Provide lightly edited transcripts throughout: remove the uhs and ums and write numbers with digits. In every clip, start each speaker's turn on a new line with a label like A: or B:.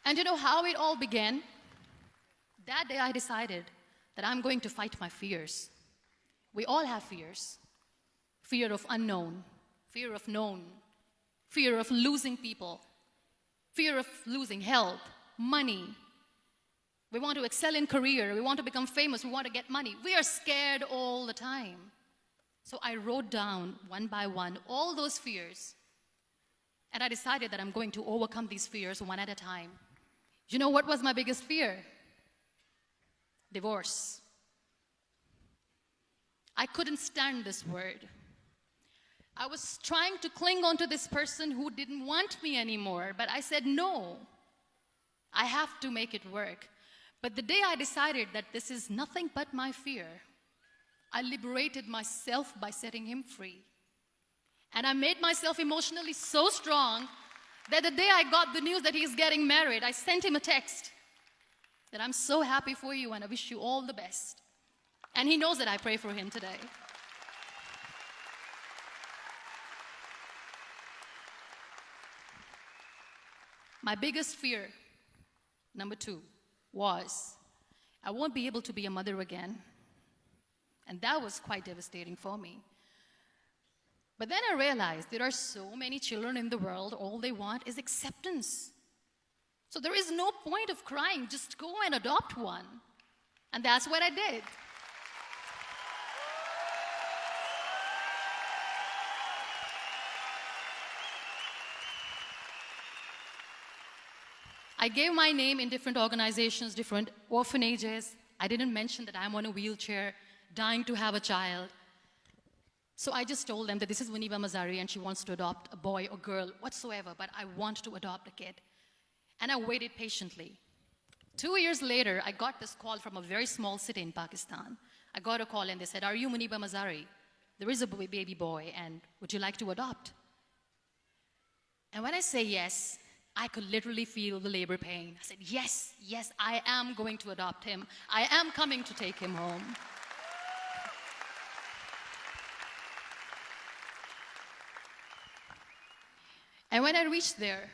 A: And you know how it all began? That day I decided that I'm going to fight my fears. We all have fears. Fear of unknown, fear of known, fear of losing people, fear of losing health, money. We want to excel in career, we want to become famous, we want to get money. We are scared all the time. So I wrote down one by one all those fears, and I decided that I'm going to overcome these fears one at a time. You know what was my biggest fear? Divorce. I couldn't stand this word. I was trying to cling on to this person who didn't want me anymore, but I said, no, I have to make it work. But the day I decided that this is nothing but my fear, I liberated myself by setting him free. And I made myself emotionally so strong that the day I got the news that he's getting married, I sent him a text that I'm so happy for you and I wish you all the best. And he knows that I pray for him today. My biggest fear, number 2, was I won't be able to be a mother again. And that was quite devastating for me. But then I realized there are so many children in the world, all they want is acceptance. So there is no point of crying, just go and adopt one. And that's what I did. I gave my name in different organizations, different orphanages. I didn't mention that I'm on a wheelchair, dying to have a child. So I just told them that this is Muniba Mazari and she wants to adopt a boy or girl, whatsoever, but I want to adopt a kid. And I waited patiently. 2 years later, I got this call from a very small city in Pakistan. I got a call and they said, are you Muniba Mazari? There is a baby boy and would you like to adopt? And when I say yes, I could literally feel the labor pain. I said, yes, yes, I am going to adopt him. I am coming to take him home. And when I reached there,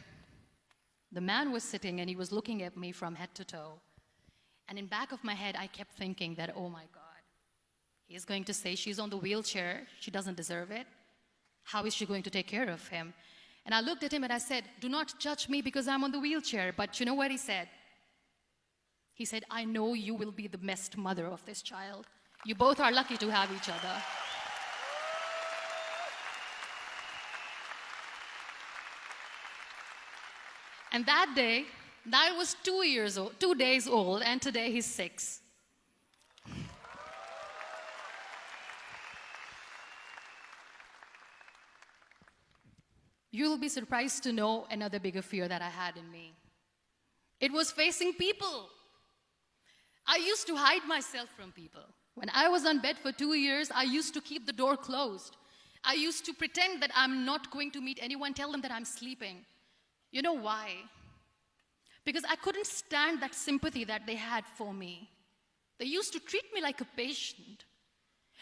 A: the man was sitting and he was looking at me from head to toe. And in back of my head, I kept thinking that, oh my God, he's going to say she's on the wheelchair, she doesn't deserve it. How is she going to take care of him? And I looked at him and I said, do not judge me because I'm on the wheelchair. But you know what he said? He said, I know you will be the best mother of this child. You both are lucky to have each other. And that day, I was 2 days old, and today he's 6. You'll be surprised to know another bigger fear that I had in me. It was facing people. I used to hide myself from people. When I was on bed for 2 years, I used to keep the door closed. I used to pretend that I'm not going to meet anyone, tell them that I'm sleeping. You know why? Because I couldn't stand that sympathy that they had for me. They used to treat me like a patient.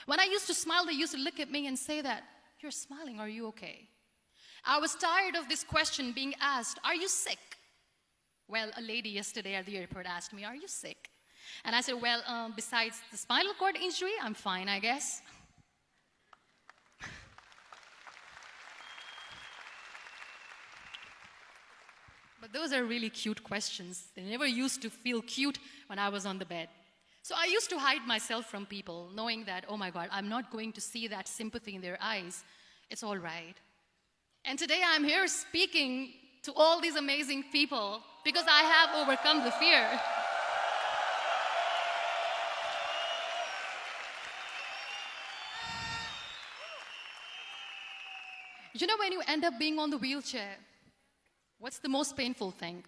A: When I used to smile, they used to look at me and say that, you're smiling, are you okay? I was tired of this question being asked, are you sick? Well, a lady yesterday at the airport asked me, are you sick? And I said, well, besides the spinal cord injury, I'm fine, I guess. But those are really cute questions. They never used to feel cute when I was on the bed. So I used to hide myself from people, knowing that, oh my God, I'm not going to see that sympathy in their eyes. It's all right. And today I'm here speaking to all these amazing people because I have overcome the fear. You know, when you end up being on the wheelchair, what's the most painful thing?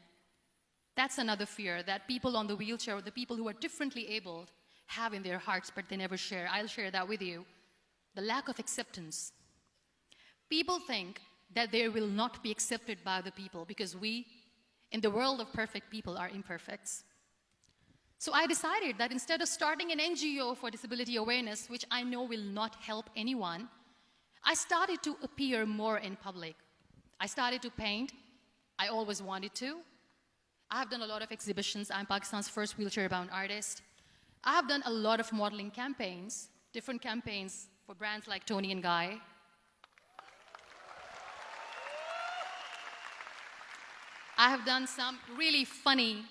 A: That's another fear that people on the wheelchair, or the people who are differently abled, have in their hearts, but they never share. I'll share that with you. The lack of acceptance. People think that they will not be accepted by the people because we, in the world of perfect people, are imperfects. So I decided that instead of starting an NGO for disability awareness, which I know will not help anyone, I started to appear more in public. I started to paint. I always wanted to. I have done a lot of exhibitions. I'm Pakistan's first wheelchair-bound artist. I have done a lot of modeling campaigns, different campaigns for brands like Toni and Guy. I have done some really funny,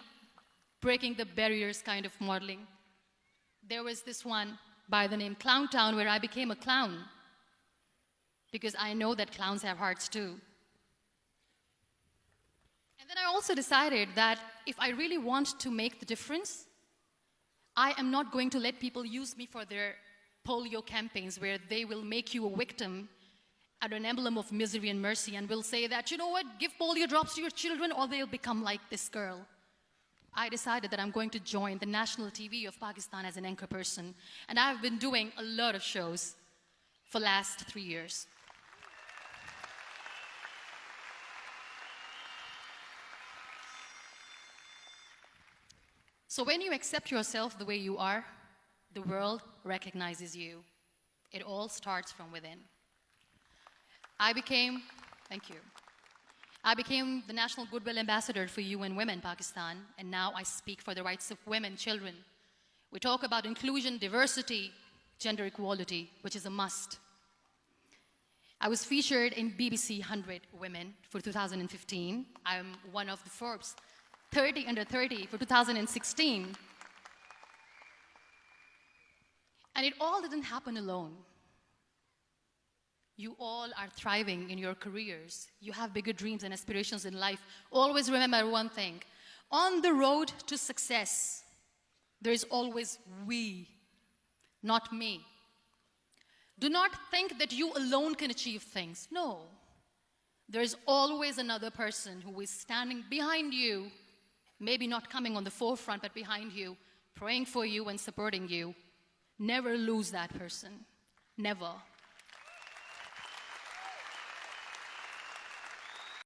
A: breaking the barriers kind of modeling. There was this one by the name Clown Town where I became a clown because I know that clowns have hearts too. And then I also decided that if I really want to make the difference, I am not going to let people use me for their polio campaigns where they will make you a victim and an emblem of misery and mercy and will say that, you know what, give polio drops to your children or they'll become like this girl. I decided that I'm going to join the national TV of Pakistan as an anchor person. And I've been doing a lot of shows for the last 3 years. So when you accept yourself the way you are, the world recognizes you. It all starts from within. Thank you. I became the National Goodwill Ambassador for UN Women Pakistan, and now I speak for the rights of women, children. We talk about inclusion, diversity, gender equality, which is a must. I was featured in BBC 100 Women for 2015. I'm one of the Forbes 30 under 30 for 2016. And it all didn't happen alone. You all are thriving in your careers. You have bigger dreams and aspirations in life. Always remember one thing. On the road to success, there is always we, not me. Do not think that you alone can achieve things. No. There is always another person who is standing behind you, maybe not coming on the forefront, but behind you, praying for you and supporting you. Never lose that person. Never.